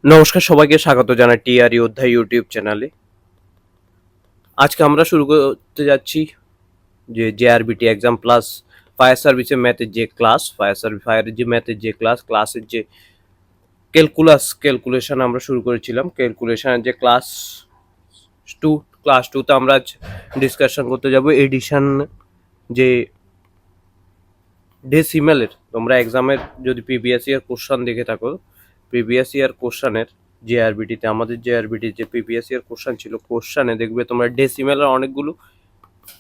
নমস্কার, সবাইকে স্বাগত জানাই টিআরই অধ্যায় ইউটিউব চ্যানেলে। আজকে আমরা শুরু করতে যাচ্ছি যে জেআরবিটি এক্সাম প্লাস ফায়ার সার্ভিসের ম্যাথের যে ক্লাস, ফায়ারের যে ম্যাথের যে ক্লাসের যে ক্যালকুলেশন আমরা শুরু করেছিলাম। ক্যালকুলেশনের যে টু ক্লাস টুতে আমরা আজ ডিসকাশন করতে যাব এডিশন, যে ডেসিমেলের। তোমরা এক্সামের যদি প্রিভিয়াস ইয়ার কোশ্চান দেখে থাকো, প্রিভিয়াস ইয়ার কোশ্চানের জেআরবিটিতে, আমাদের জেআরবিটির যে প্রিভিয়াস ইয়ার কোশ্চান ছিল, কোশ্চানে দেখবে তোমরা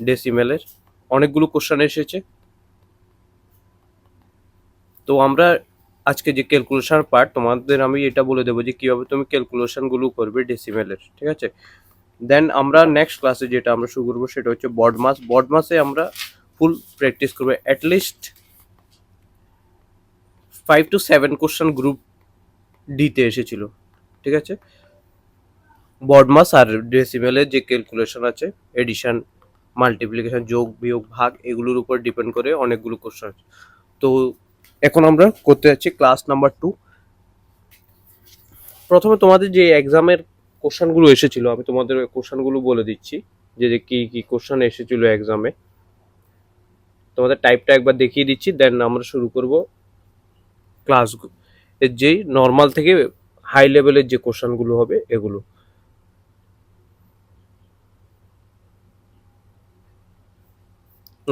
ডেসিমেলের অনেকগুলো কোশ্চান এসেছে। তো আমরা আজকে যে ক্যালকুলেশন পার্ট, তোমাদের আমি এটা বলে দেবো যে কীভাবে তুমি ক্যালকুলেশনগুলো করবে ডেসিমেলের, ঠিক আছে। দেন আমরা নেক্সট ক্লাসে যেটা আমরা শুরু করবো সেটা হচ্ছে বডমাসে আমরা ফুল প্র্যাকটিস করবো। অ্যাটলিস্ট 5 to 7 কোশ্চেন গ্রুপ ডিতে এসেছিল, ঠিক আছে। বডমাস আর ডেসিমেলের যে ক্যালকুলেশন আছে, এডিশন, মাল্টিপ্লিকেশন, যোগ বিয়োগ ভাগ, এগুলোর উপর ডিপেন্ড করে অনেকগুলো কোশ্চেন আছে। তো এখন আমরা করতে যাচ্ছি ক্লাস নাম্বার 2। প্রথমে তোমাদের যে এক্সামের কোশ্চেনগুলো এসেছিল, আমি তোমাদের কোশ্চেনগুলো বলে দিচ্ছি যে কি কি কোশ্চেন এসেছিল এক্সামে। তোমাদের টাইপটা একবার দেখিয়ে দিচ্ছি, দেন আমরা শুরু করব ক্লাস এর যেই নর্মাল থেকে হাই লেভেলের যে কোশ্চেনগুলো হবে এগুলো।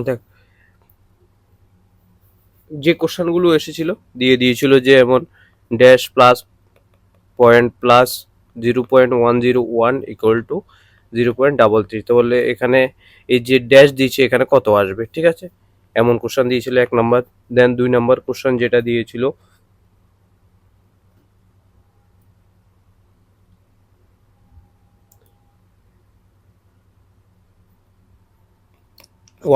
দেখ, যে কোশ্চেনগুলো এসেছিল দিয়ে দিয়েছিল যে এমন dash plus point plus 0.101 equal to 0.33। তো বললে এখানে এই যে ড্যাশ দিয়েছে এখানে কত আসবে, ঠিক আছে। এমন কোশ্চেন দিয়েছিল 1 নম্বর। দেন 2 নম্বর কোশ্চেন যেটা দিয়েছিল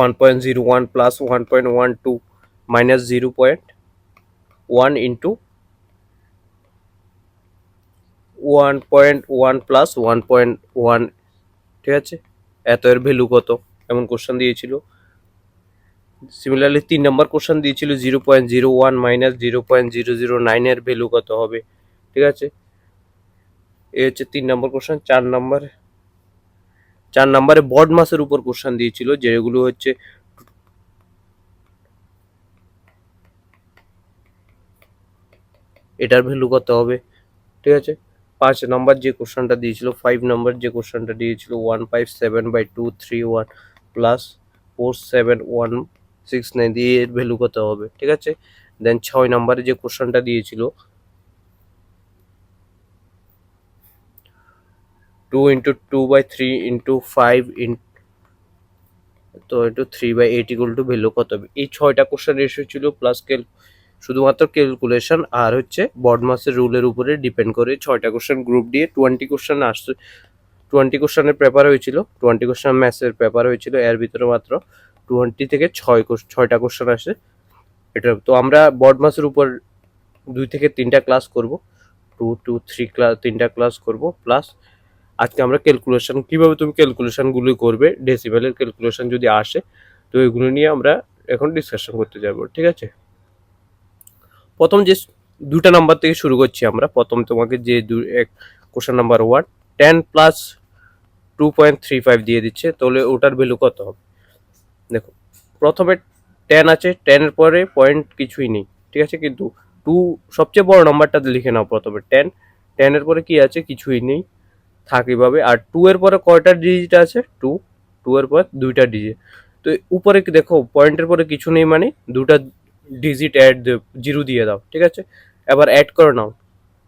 1.01 প্লাস 1.12 মাইনাস 0.1 ইন্টু 1.1 প্লাস 1.1, ঠিক আছে। এত এর ভ্যালু কত, এমন কোশ্চেন দিয়েছিল। সিমিলারলি 3 নম্বর কোশ্চেন দিয়েছিল 0.01 মাইনাস 0.009 এর ভ্যালু কত হবে, ঠিক আছে। এই হচ্ছে 3 নম্বর কোশ্চেন। 4 নম্বরে বড মাসের উপর কোশ্চেন দিয়েছিল, যেগুলো হচ্ছে এটার ভ্যালু কত হবে, ঠিক আছে। 5 নম্বর যে কোশ্চেনটা দিয়েছিল, 5 নম্বর যে কোশ্চেনটা দিয়েছিল 157/231 প্লাস 47,169 দিয়ে এর ভ্যালু কত হবে, ঠিক আছে। দেন 6 নম্বরে যে কোশ্চেনটা দিয়েছিল 2 ইন্টু 2/3 ইন্টু 5 তো ইন্টু 3/8 ইকুয়াল টু ভ্যালু কত হবে। এই 6টা কোশ্চেন এসেছিল, প্লাস শুধুমাত্র ক্যালকুলেশন আর হচ্ছে বডমাসের রুলের উপরে ডিপেন্ড করে 6টা কোশ্চেন গ্রুপ দিয়ে 20 কোশ্চেন আসছে। 20 কোশ্চেনের পেপার হয়েছিল, 20 কোশ্চেন ম্যাথসের পেপার হয়েছিল। এর ভিতরে মাত্র 20 থেকে 6টা কোশ্চেন আসে। এটা তো আমরা বডমাসের উপর 2 থেকে 3টা ক্লাস করব, 2 to 3 ক্লাস, 3টা ক্লাস করব। প্লাস আজকে আমরা ক্যালকুলেশন, কীভাবে তুমি ক্যালকুলেশনগুলো করবে, ডেসিমেলের ক্যালকুলেশন যদি আসে, তো এগুলো নিয়ে আমরা এখন ডিসকাশন করতে যাব, ঠিক আছে। প্রথম যে 2টা নাম্বার থেকে শুরু করছি আমরা। প্রথম তোমাকে যে কোশ্চেন নাম্বার 1, 10 প্লাস 2.35 দিয়ে দিচ্ছে, তাহলে ওটার ভ্যালু কত হবে। দেখো, প্রথমে 10 আছে, 10-এর পরে পয়েন্ট কিছুই নেই, ঠিক আছে। কিন্তু 2 সবচেয়ে বড় নাম্বারটা লিখে নাও প্রথমে। 10-এর পরে কি আছে, কিছুই নেই, থাক এভাবে। আর 2 এর পরে কয়টা ডিজিট আছে, 2 এর পর 2টা ডিজিট। তো উপরে দেখো পয়েন্টের পরে কিছু নেই, মানে 2টা ডিজিট অ্যাড 0 দিয়ে দাও, ঠিক আছে। এবার অ্যাড করে নাও,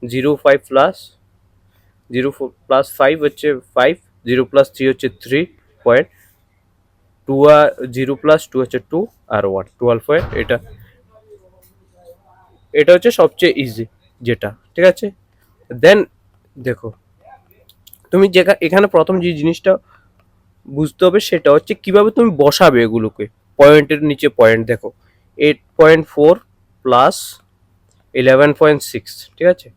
0.5 প্লাস 0 প্লাস 5 হচ্ছে 5, 0 প্লাস 3 হচ্ছে 3.2, আর 0 প্লাস 2 হচ্ছে 2, আর 1 12 পয়েন্ট। এটা হচ্ছে সবচেয়ে ইজি যেটা, ঠিক আছে। দেন দেখো, তুমি এখানে প্রথম যে জিনিসটা বুঝতে হবে সেটা হচ্ছে কিভাবে তুমি বসাবে এগুলোকে। পয়েন্টের নিচে পয়েন্ট দেখো, 8.4 প্লাস 11.6, ঠিক আছে।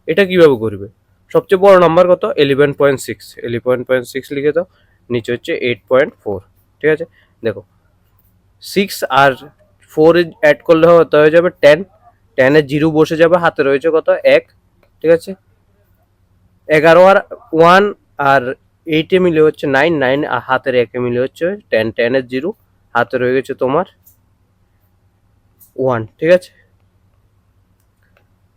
এটা কিভাবে করবে, সবচেয়ে বড় নাম্বার কত, 11.6, 11.6 লিখে দাও। নিচে হচ্ছে 8.4, ঠিক আছে। দেখো, 6 আর 4 অ্যাড করলে হয়ে যাবে 10, 10-এ 0 বসে যাবে, হাতে রয়েছে কত, 1, ঠিক আছে। 11 আর 1 আর 8 এ মিলে হচ্ছে 9, 9 আর হাতের 1 এ মিলে হচ্ছে 10, 10 এর 0, হাতে রয়ে গেছে তোমার 1, ঠিক আছে।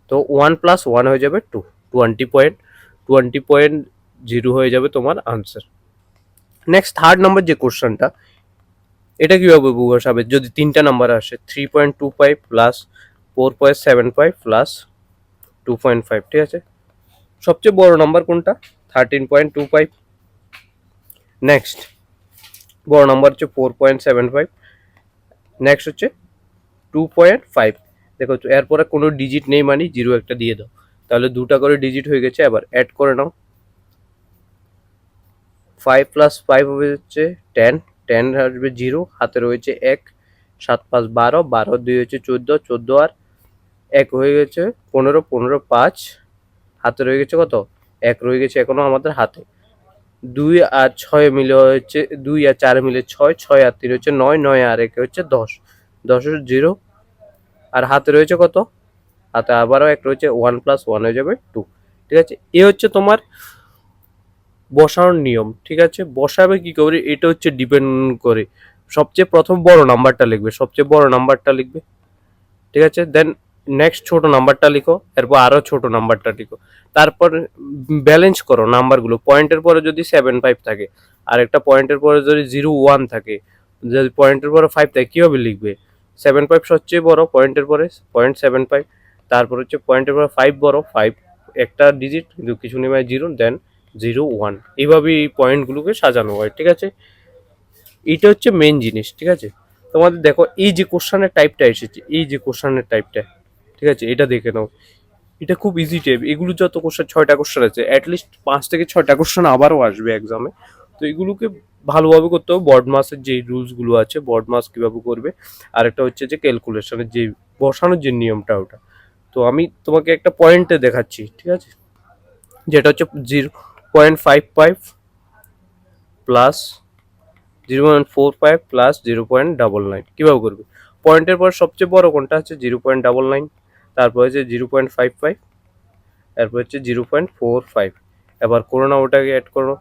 তো 1 প্লাস 1 হয়ে যাবে 2, 20.0 হয়ে যাবে তোমার আনসার। নেক্সট থার্ড নাম্বার যে কোশ্চেনটা, এটা কিভাবে বসাবে যদি 3টা নাম্বার আসে, 3.25 প্লাস 4.75 প্লাস 2.5, ঠিক আছে। সবচেয়ে বড় নাম্বার কোনটা? 13.25। নেক্সট বড় নাম্বার হচ্ছে 4.75, নেক্সট হচ্ছে 2.5। দেখো এরপরে কোনো ডিজিট নেই মানে 0 একটা দিয়ে দাও, তাহলে 2টা করে ডিজিট হয়ে গেছে। এবার অ্যাড করে নাও, 5 প্লাস 5 হচ্ছে 10, 10 আসবে 0, হাতে রয়েছে 1, 7 5 12, 12 2 হচ্ছে 14, 14 আর 1 হয়ে গেছে 15, 15 5, হাতে রয়ে গেছে কত? 1 রয়ে গেছে এখনো আমাদের হাতে। 2 আর 6 মিলে হচ্ছে 2 আর 4 মিলে 6, 6 আর 3 হচ্ছে 9, 9 আর 1 হচ্ছে 10, 10 এর 0 আর হাতে রয়েছে কত? হাতে আবারও 1 রয়েছে, 1 প্লাস 1 হয়ে যাবে 2, ঠিক আছে। এ হচ্ছে তোমার বসানোর নিয়ম, ঠিক আছে। বসাবে কি করে এটা হচ্ছে ডিপেন্ড করে, সবচেয়ে প্রথম বড় নাম্বারটা লিখবে, সবচেয়ে বড় নাম্বারটা লিখবে, ঠিক আছে। দেন নেক্সট ছোট নাম্বারটা লিখো, এরপর আরো ছোট নাম্বারটা লিখো, তারপর ব্যালেন্স করো নাম্বারগুলো। পয়েন্টের পরে যদি 7 5 থাকে আর একটা পয়েন্টের পরে যদি 0 1 থাকে, যদি পয়েন্টের পরে 5 থাকে কিভাবে লিখবে? 7 5 সবচেয়ে বড়, পয়েন্টের পরে 0.75, তারপর হচ্ছে পয়েন্টের পরে 5 বড়, 5 একটা ডিজিট কিন্তু কিছু নেই 0, দেন 0 1, এইভাবে এই পয়েন্টগুলোকে সাজানো হয়, ঠিক আছে। এইটা হচ্ছে মেন জিনিস, ঠিক আছে। তোমাদের দেখো এই যে কোশ্চানের টাইপটা এসেছে, এই যে কোশ্চানের টাইপটা, ঠিক আছে, এটা দেখে নাও। এটা খুব ইজি টাইপ, এগুলো যত কোশ্চেন 6টা কোশ্চেন আছে, অ্যাটলিস্ট 5 থেকে 6টা কোশ্চেন আবারও আসবে এক্সামে। তো এগুলোকে ভালোভাবে করতে হবে। বড মাসের যে রুলসগুলো আছে, বড মাস কীভাবে করবে, আর একটা হচ্ছে যে ক্যালকুলেশনের যে বসানোর যে নিয়মটা ওটা। তো আমি তোমাকে একটা পয়েন্টে দেখাচ্ছি, ঠিক আছে, যেটা হচ্ছে 0.55 প্লাস 0.45 প্লাস 0.99, কীভাবে করবে? পয়েন্টের পর সবচেয়ে বড় কোনটা হচ্ছে 0.99, তারপর হচ্ছে 0.55, তারপর হচ্ছে 0.45। এবার করো না, ওটাকে অ্যাড করো,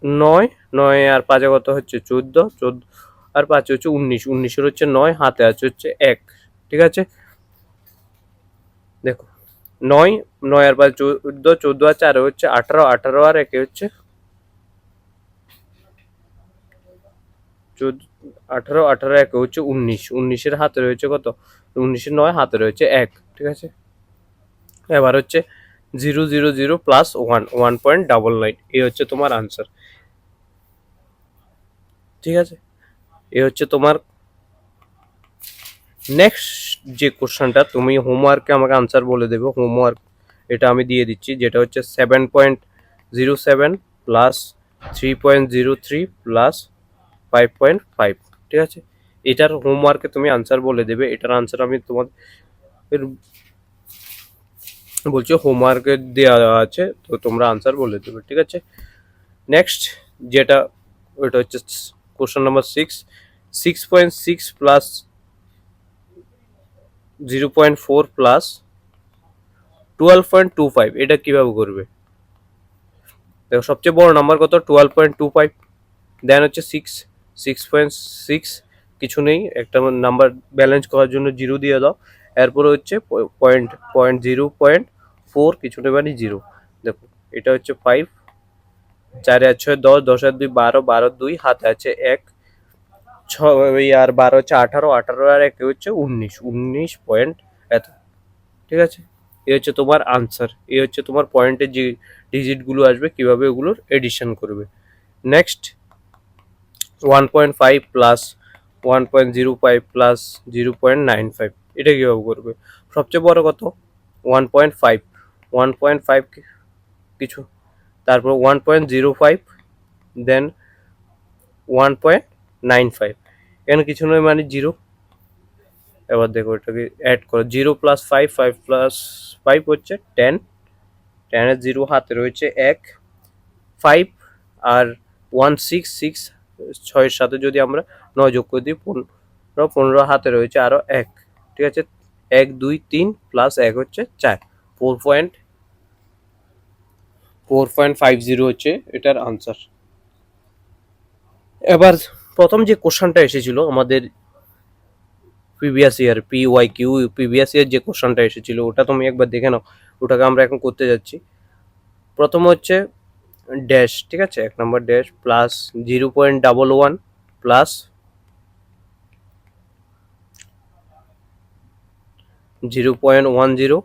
9, 9 আর 5 কত হচ্ছে 14, 14 আর 5 হচ্ছে 19, 19 হচ্ছে 9, হাতে আছে হচ্ছে 1, ঠিক আছে। দেখো 9, 9 আর 5 14, 14 আর 4 হচ্ছে 18, 18 আর 1 হচ্ছে 14, 18, 18 1 হচ্ছে 19, 19 হাতে রয়েছে কত? 19 9 হাতে রয়েছে 1, ঠিক আছে। এবার হচ্ছে 0 0 0 প্লাস 1, 1.99, এই হচ্ছে তোমার আনসার, ঠিক আছে। এই হচ্ছে তোমার নেক্সট যে কোশ্চেনটা, তুমি হোমওয়ার্কে আমাকে আনসার বলে দেবে। হোমওয়ার্ক এটা আমি দিয়ে দিচ্ছি, যেটা হচ্ছে 7.07 প্লাস 3.03 প্লাস 5.5, ঠিক আছে। এটার হোমওয়ার্কে তুমি আনসার বলে দেবে। এটার আনসার আমি তোমাদের বলছি হোমওয়ার্কে দেওয়া আছে, তো তোমরা আনসার বলে দেবে, ঠিক আছে। নেক্সট যেটা, ওটা হচ্ছে কোশ্চেন নাম্বার 6, 6.6 প্লাস 0.4 প্লাস 12.25, এটা কিভাবে করবে? দেখো সবচেয়ে বড় নাম্বার কত? 12.25, দেন হচ্ছে 6.6, কিছু নেই, একটা নাম্বার ব্যালেন্স করার জন্য 0 দিয়ে দাও। এরপরে হচ্ছে পয়েন্ট 0.4, কিছু নেই মানে 0। দেখো এটা হচ্ছে 5, 4 আর 6 10, 10 আর 2 12, 12 2 হাতে আছে 1, 6 আর 12 হচ্ছে 18, 18 আর 1 হচ্ছে 19, 19 পয়েন্ট এত, ঠিক আছে। এই হচ্ছে তোমার আনসার, এই হচ্ছে তোমার পয়েন্টের যে ডিজিটগুলো আসবে কিভাবে ওগুলোর এডিশন করবে। নেক্সট 1.5 প্লাস 1.05 প্লাস 0.95, এটা কীভাবে করবে? সবচেয়ে বড় কত? 1.5, 1.5 কিছু, তারপর 1.05, দেন 1.95, এখানে কিছু নয় মানে 0। এবার দেখো এটাকে অ্যাড করো, 0 প্লাস 5, 5 প্লাস 5 হচ্ছে 10, 10 এর 0 হাতে রয়েছে 1, 5 আর 1 6, 6 6-এর সাথে যদি আমরা 9 যোগ করে দিই 15, 15 হাতে রয়েছে আরও 1, ঠিক আছে। 1 2 3 প্লাস 1 হচ্ছে 4, 4.95, 4.50 হচ্ছে এটার আনসার। এবার প্রথম যে কোশ্চেনটা এসেছিল আমাদের previous year PYQ previous year যে কোশ্চেনটা এসেছিল ওটা তুমি একবার দেখে নাও, ওটাকে আমরা এখন করতে যাচ্ছি। প্রথম হচ্ছে ড্যাশ, ঠিক আছে, 1 নম্বর dash plus 0.11 plus 0.10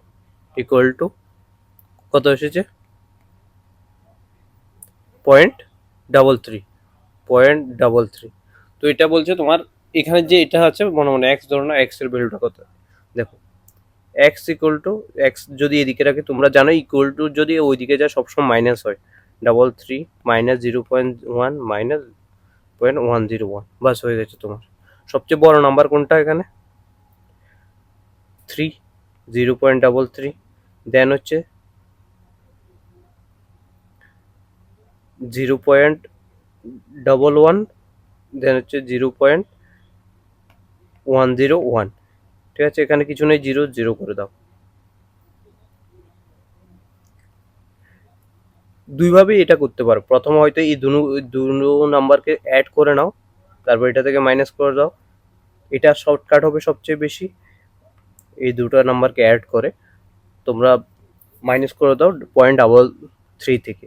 equal to কত এসেছে 0.33। তো এটা বলছে তোমার এখানে যে এটা আছে মনে মনে এক্স ধরো না, এক্স এর ভ্যালুটা কত, দেখো এক্স ইকুয়াল টু এক্স যদি এদিকে রাখে তোমরা জানো ইকুয়াল টু যদি ওইদিকে যায় সবসময় মাইনাস হয়, 33 মাইনাস 0.1 মাইনাস 0.101, বাস হয়ে গেছে তোমার। সবচেয়ে বড় নাম্বার কোনটা এখানে 3, 0.33, দেন হচ্ছে 0.11, দেন হচ্ছে 0.101, ঠিক আছে, এখানে কিছু নেই, 0 0 করে দাও। দুইভাবেই এটা করতে পারো, প্রথম হয়তো এই দুটো নাম্বারকে অ্যাড করে নাও, তারপর এটা থেকে মাইনাস করে দাও, এটা শর্টকাট হবে সবচেয়ে বেশি। এই দুটো নাম্বারকে অ্যাড করে তোমরা মাইনাস করে দাও 0.33 থেকে,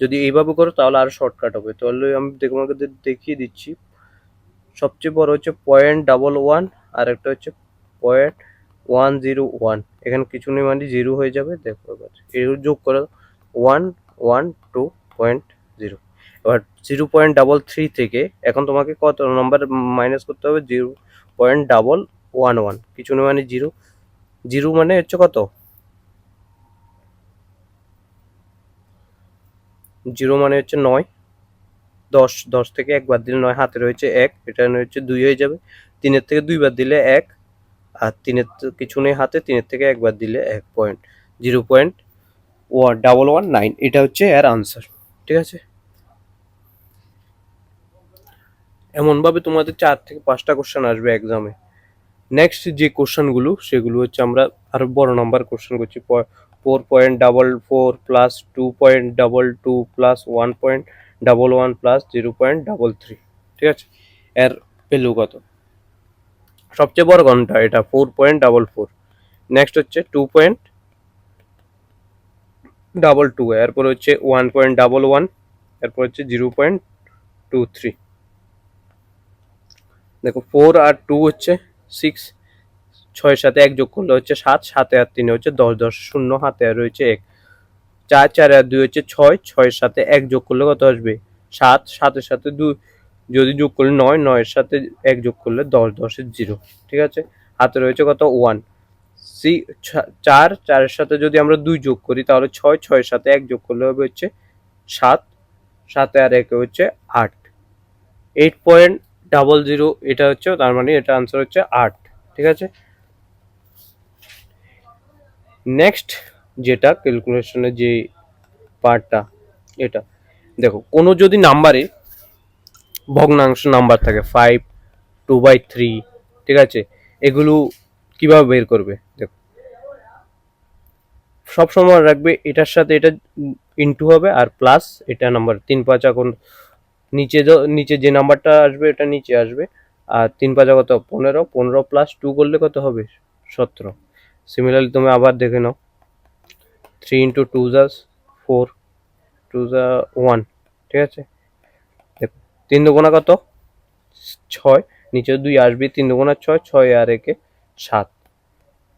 যদি এইভাবে করো তাহলে আরো শর্টকাট হবে। তাহলে আমি তোমাকে দেখিয়ে দিচ্ছি। সবচেয়ে বড় হচ্ছে 0.11 আর একটা হচ্ছে 0.101, এখানে কিছু নেই মানে 0 হয়ে যাবে। দেখো এবার এগুলো যোগ করো 112.0। এবার 0.33 থেকে এখন তোমাকে কত নাম্বার মাইনাস করতে হবে, 0.111, কিছু নেই মানে 0, 0 মানে হচ্ছে কত, 0 মানে হচ্ছে 9, 10, 10 থেকে একবার দিলে 9 হাতে রয়েছে 1, এটা হচ্ছে 2 হয়ে যাবে, 3-এর থেকে 2 বার দিলে 1, আর 3-এর কিছু নেই হাতে, 3-এর থেকে একবার দিলে 0.119, এটা হচ্ছে এর আনসার, ঠিক আছে। এমনভাবে তোমাদের 4 থেকে 5টা কোশ্চেন আসবে এক্সামে। নেক্সট যে কোশ্চেনগুলো সেগুলো হচ্ছে আমরা আরো বড় নাম্বার কোশ্চেন করছি, 4.44 প্লাস 2.22 প্লাস 1.11 প্লাস 0.33, ঠিক আছে, এর ভ্যালু কত। সবচেয়ে বড় কোনটা, এটা 4.44, নেক্সট হচ্ছে 2.22, এরপর হচ্ছে 1.11, এরপর হচ্ছে 0.23। দেখো 4 আর 2 হচ্ছে 6, 6-এর সাথে 1 যোগ করলে হচ্ছে 7, 7 আর 3 হচ্ছে 10, 10 শূন্য হাতে আর রয়েছে 1, 4, 4 আর 2 হচ্ছে 6, 6-এর সাথে 1 যোগ করলে কত আসবে 7, 7-এর সাথে 2 যদি যোগ করলে 9, 9-এর সাথে 1 যোগ করলে 10, 10-এর 0, ঠিক আছে, হাতে রয়েছে কত 1, 4, 4-এর সাথে যদি আমরা 2 যোগ করি তাহলে 6, 6-এর সাথে 1 যোগ করলে হবে হচ্ছে 7, 7 আর 1 হচ্ছে 8, 8.00, এটা হচ্ছে তার মানে এটা আনসার হচ্ছে 8, ঠিক আছে। নেক্সট যেটা ক্যালকুলেশনের যে পার্টটা, এটা দেখো কোনো যদি নাম্বারে ভগ্নাংশ নাম্বার থাকে 5, 2/3, ঠিক আছে, এগুলো কিভাবে বের করবে, দেখো সব সময় রাখবে এটার সাথে এটা ইনটু হবে আর প্লাস এটা নাম্বার 3 5 এখন নিচে যে নাম্বারটা আসবে এটা নিচে আসবে, আর 3 5 কত 15, 15 প্লাস 2 করলে কত হবে 17। সিমিলারলি তুমি আবার দেখে নাও, 3 ইন্টু 2 যা 4, 2 যা 1, ঠিক আছে, দেখো 3 দুগুণা কত 6, নিচে 2 আসবে, 3 দুগুণা 6, 6 আর 1 7,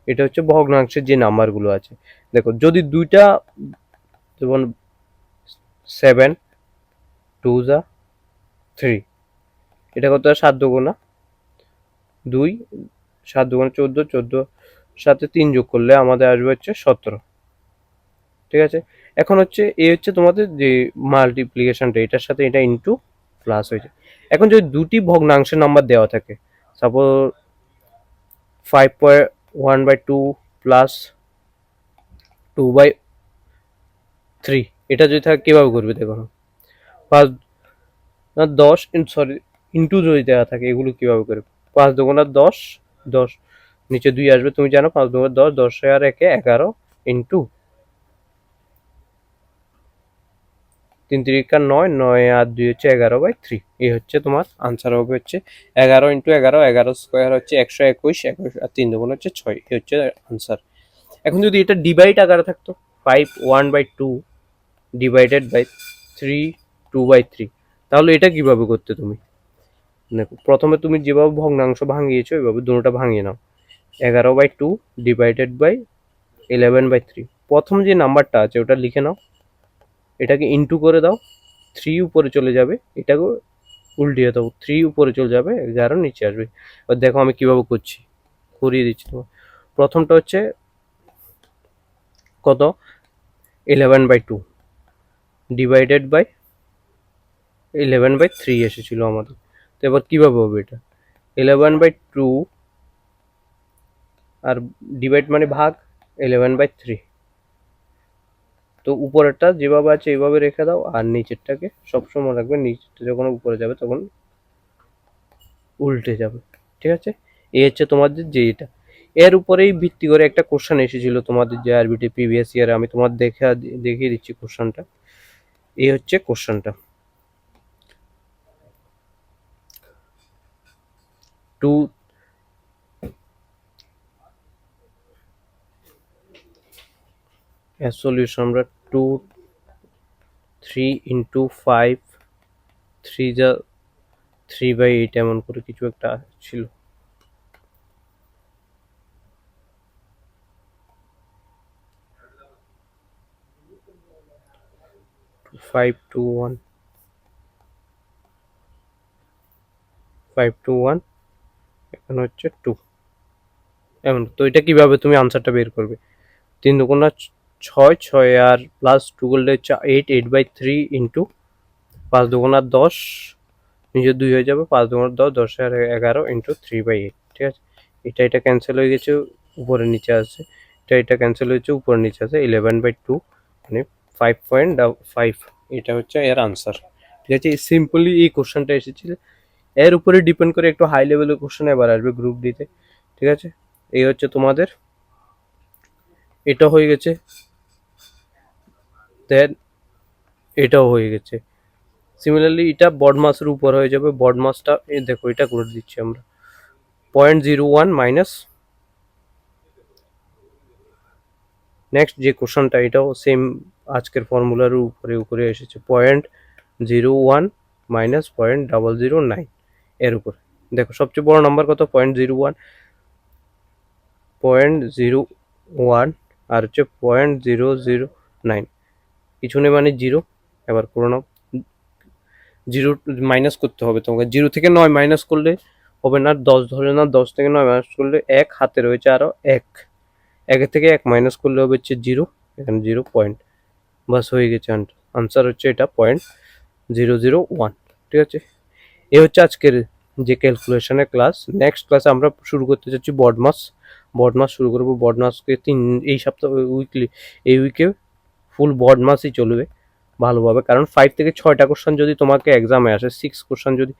এটা হচ্ছে ভগ্নাংশের যে নাম্বারগুলো আছে। দেখো যদি দুইটা যেমন 7, 2 যা 3, এটা কত 7 দুগুণা 2, 7 দুগুণা 14, 14 সাথে 3 যোগ করলে আমাদের আসবে হচ্ছে 17, ঠিক আছে। এখন হচ্ছে এই হচ্ছে তোমাদের যে মাল্টিপ্লিকেশনটা, এটার সাথে এটা ইনটু প্লাস হয়েছে। এখন যদি দুটি ভগ্নাংশের নাম্বার দেওয়া থাকে, সাপোজ 5.1/2 প্লাস 2/3, এটা যদি থাকে কিভাবে করবে দেখো, 5 না 10 ইনটু যদি দেওয়া থাকে এগুলো কিভাবে করবে, 5 দুগুণা 10, 10 নিচে 2 আসবে, তুমি জানো 5 দুগুণা 10, 10 আর 1 11 ইনটু 3 3 9, 9 আর 2 হচ্ছে 11/3। এই হচ্ছে তোমার আনসার হবে হচ্ছে 11 ইন্টু 11, 11 স্কোয়ার হচ্ছে 121, 21 আর 3 দুগুণ হচ্ছে 6। এই হচ্ছে আনসার। এখন যদি এটা ডিভাইড আকারে থাকতো 5 1/2 ডিভাইডেড বাই 3 2/3, তাহলে এটা কিভাবে করতে তুমি? দেখো প্রথমে তুমি যেভাবে ভগ্নাংশ ভাঙিয়েছো ওইভাবে দুটোটা ভাঙিয়ে নাও। 11/2 ডিভাইডেড বাই 11/3। প্রথম যে নাম্বারটা আছে ওটা লিখে নাও, এটাকে ইন্টু করে দাও, 3 উপরে চলে যাবে, এটাকে উল্টিয়ে দাও, 3 উপরে চলে যাবে, 11 নিচে আসবে। এবার দেখো আমি কিভাবে করছি, করিয়ে দিচ্ছি তোমার। প্রথমটা হচ্ছে কত, 11/2 ডিভাইডেড বাই 11/3 এসেছিল আমাদের। তো এবার কিভাবে হবে এটা, 11/2 আর ডিভাইড মানে ভাগ, 11/3। তো উপরেরটা যেভাবে আছে এইভাবে রেখে দাও, আর নিচেরটাকে সবসময় রাখবে, নিচেরটা যখন উপরে যাবে তখন উল্টে যাবে। ঠিক আছে, এই হচ্ছে তোমাদের যে এটা। এর উপরেই ভিত্তি করে একটা কোশ্চেন এসেছিল তোমাদের যে আরবিটি প্রিভিয়াস ইয়ারে, আমি তোমার দেখিয়ে দিচ্ছি কোশ্চেনটা। এই হচ্ছে কোশ্চেনটা, 2 এর সলিউশন আমরা 2 3 ইন্টু 5 3 যা 3/8 এমন করে কিছু একটা ছিল। 5 2 1 5 2 1 এখানে হচ্ছে 2 এমন। তো এটা কিভাবে তুমি আনসারটা বের করবে, 3 দুগুণা 6, 6 আর প্লাস 2 করলে হচ্ছে 8, 8/3 ইন্টু 5 দুগুণা 10, নিচে 2 হয়ে যাবে, 5 দুগুণা 10, 10 আর 11 ইন্টু 3/8। ঠিক আছে, এটা ক্যান্সেল হয়ে গেছে, উপরে নিচে আছে, এটা ক্যান্সেল হয়েছে, উপরে নিচে আছে, 11/2 মানে 5.5। এটা হচ্ছে এর আনসার। ঠিক আছে, সিম্পলি এই কোশ্চেনটা এসেছিল। এর উপরে ডিপেন্ড করে একটু হাই লেভেলের কোশ্চেন এবার আসবে গ্রুপ ডিতে। ঠিক আছে, এই হচ্ছে তোমাদের, এটা হয়ে গেছে, দেন এটাও হয়ে গেছে। সিমিলারলি এটা বড মাসের উপর হয়ে যাবে, বড মাসটা এই দেখো এটা করে দিচ্ছি আমরা, 0.01 মাইনাস, নেক্সট যে কোশ্চেনটা এটাও সেম আজকের ফর্মুলার উপরে উপরে এসেছে, 0.01 মাইনাস 0.009 এর উপর। দেখো সবচেয়ে বড় নাম্বার কত, 0.01, 0.01 আর হচ্ছে 0.009, কিছু নেই মানে জিরো। এবার করে নাও, জিরো মাইনাস করতে হবে তোমাকে, 0 থেকে 9 মাইনাস করলে হবে না, 10 ধরে না, 10 থেকে 9 মাইনাস করলে 1 হাতে রয়েছে আরও 1, 1 থেকে 1 মাইনাস করলে হবে হচ্ছে 0, এখানে 0 পয়েন্ট, বাস হয়ে গেছে আনসার হচ্ছে এটা 0.001। ঠিক আছে, এই হচ্ছে আজকের যে ক্যালকুলেশনের ক্লাস। নেক্সট ক্লাসে আমরা শুরু করতে চাচ্ছি বড মাস শুরু করবো। বড মাসকে এই সপ্তাহ উইকলি, এই উইকে ফুল বড মাসই চলবে ভালোভাবে, কারণ 5 থেকে 6টা কোশ্চেন যদি তোমাকে এক্সামে আসে, 6 কোশ্চেন যদি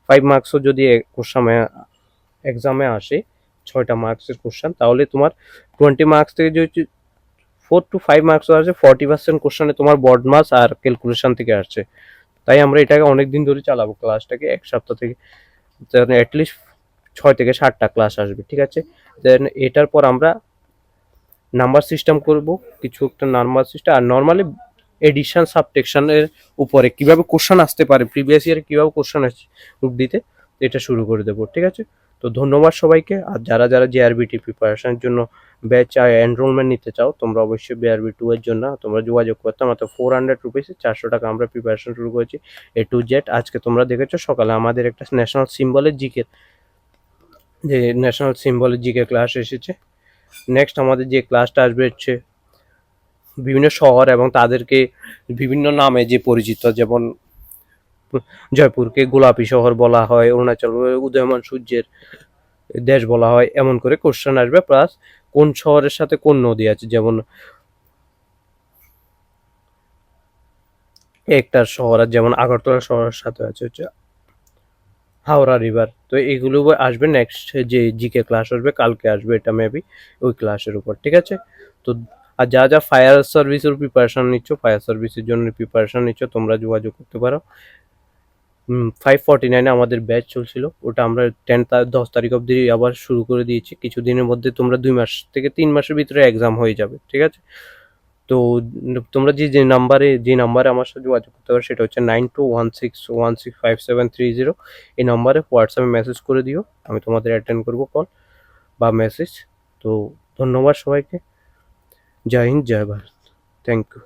5 মার্কসও যদি এক্সামে আসে, 6টা মার্কসের কোশ্চেন, তাহলে তোমার 20 মার্কস থেকে যদি 4 to 5 মার্কসও আসে, 40% কোশ্চেনে তোমার বড মাস আর ক্যালকুলেশন থেকে আসছে। তাই আমরা এটাকে অনেক দিন ধরে চালাবো ক্লাসটাকে, এক সপ্তাহ থেকে অ্যাটলিস্ট 6 থেকে 7টা ক্লাস আসবে। ঠিক আছে, দেন এটার পর আমরা নাম্বার সিস্টেম করব, কিছু একটা নাম্বার সিস্টেম, আর নর্মালি এডিশন সাবটেকশনের উপরে কিভাবে কোশ্চেন আসতে পারে, প্রিভিয়াস ইয়ারে কিভাবে কোশ্চেন আসছে গ্রুপ দিতে, এটা শুরু করে দেবো। ঠিক আছে, তো ধন্যবাদ সবাইকে। আর যারা যারা জেআরবিটি প্রিপারেশনের জন্য ব্যাচ এনরোলমেন্ট নিতে চাও, তোমরা অবশ্যই BRB2 এর জন্য তোমরা যোগাযোগ করতে, মাত্র 400 রুপিসে 400 টাকা আমরা প্রিপারেশন শুরু করেছি A to Z। আজকে তোমরা দেখেছো সকালে আমাদের একটা ন্যাশনাল সিম্বলের জিকে ক্লাস এসেছে। নেক্সট আমাদের যে ক্লাসটা আসবে হচ্ছে বিভিন্ন শহর এবং তাদেরকে বিভিন্ন নামে যে পরিচিত, যেমন জয়পুরকে গোলাপি শহর বলা হয়, অরুণাচল উদয়মান সূর্যের দেশ বলা হয়, এমন করে কোশ্চেন আসবে। প্লাস কোন শহরের সাথে কোন নদী আছে, যেমন একটা শহর যেমন আগরতলা শহরের সাথে আছে হচ্ছে হাওড়া রিভার। তো এগুলো আসবে নেক্সট যে জিকে ক্লাস আসবে, কালকে আসবে এটা মেবি ওই ক্লাসের উপর। ঠিক আছে, তো আর যা যা ফায়ার সার্ভিসের প্রিপারেশন নিচ্ছ, ফায়ার সার্ভিসের জন্য প্রিপারেশন নিচ্ছ, তোমরা যোগাযোগ করতে পারো। 549 আমাদের ব্যাচ চলছিল, ওটা আমরা 10 তারিখ অবধি আবার শুরু করে দিয়েছি। কিছুদিনের মধ্যে তোমরা 2 মাস থেকে 3 মাসের ভিতরে এক্সাম হয়ে যাবে, ঠিক আছে? তো তোমরা যে নাম্বারে আমার সাথে যোগাযোগ করতে পারো সেটা হচ্ছে 9216165730। এই নাম্বারে হোয়াটসঅ্যাপে মেসেজ করে দিও, আমি তোমাদের অ্যাটেন্ড করবো কল বা মেসেজ। তো ধন্যবাদ সবাইকে। জয় হিন্দ, জয় ভারত। Thank you.